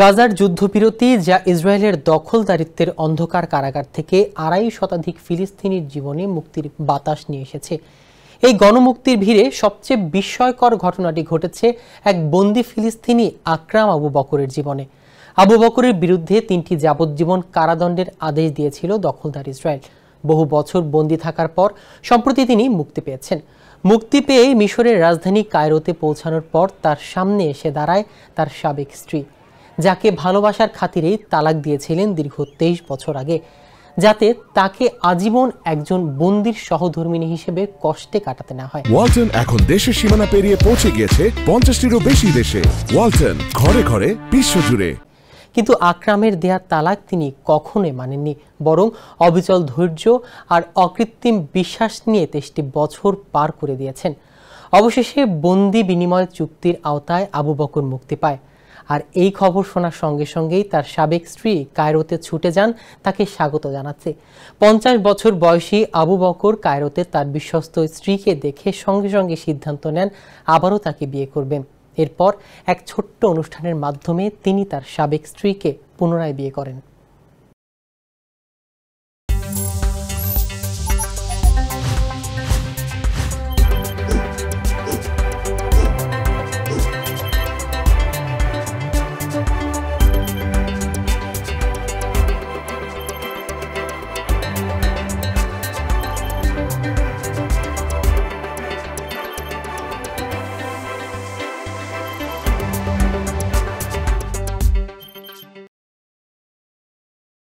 গাজার যুদ্ধবিরতি যা ইসরায়েলের দখলদারিত্বের অন্ধকার কারাগার থেকে ২৫০ শতাধিক ফিলিস্তিনির জীবনে মুক্তির বাতাস নিয়ে এসেছে। এই গণমুক্তির ভিড়ে সবচেয়ে বিস্ময়কর ঘটনাটি ঘটেছে এক বন্দী ফিলিস্তিনি আকরাম আবু বকরের জীবনে। আবু বকরের বিরুদ্ধে ৩টি যাবজ্জীবন কারাদণ্ডের আদেশ দিয়েছিল দখলদার ইসরায়েল। বহু বছর বন্দী থাকার পর সম্প্রতি তিনি মুক্তি পেয়েছেন। মুক্তি পেয়ে মিশরের রাজধানী কায়রোতে পৌঁছানোর পর তার সামনে এসে দাঁড়ায় তার সাবেক স্ত্রী, যাকে ভালোবাসার খাতিরেই তালাক দিয়েছিলেন দীর্ঘ ২৩ বছর আগে, যাতে তাকে আজীবন একজন বন্দির সহধর্মিণী হিসেবে কষ্টে কাটাতে না হয়। ওয়ালটন এখন দেশের সীমানা পেরিয়ে পৌঁছে গিয়েছে ৫০টিরও বেশি দেশে। ওয়ালটন, ঘরে ঘরে, বিশ্বজুড়ে। কিন্তু আকরামের দেয়া তালাক তিনি কখনোই মানেননি, বরং অবিচল ধৈর্য আর অকৃত্রিম বিশ্বাস নিয়ে ২৩টি বছর পার করে দিয়েছেন। অবশেষে বন্দি বিনিময় চুক্তির আওতায় আবু বকর মুক্তি পায়। আর এই খবর শোনার সঙ্গে সঙ্গেই তার সাবেক স্ত্রী কায়রোতে ছুটে যান তাকে স্বাগত জানাতে। ৫০ বছর বয়সী আবু বকর কায়রোতে তার বিশ্বস্ত স্ত্রীকে দেখে সঙ্গে সঙ্গে সিদ্ধান্ত নেন আবারও তাকে বিয়ে করবেন। এরপর এক ছোট্ট অনুষ্ঠানের মাধ্যমে তিনি তার সাবেক স্ত্রীকে পুনরায় বিয়ে করেন।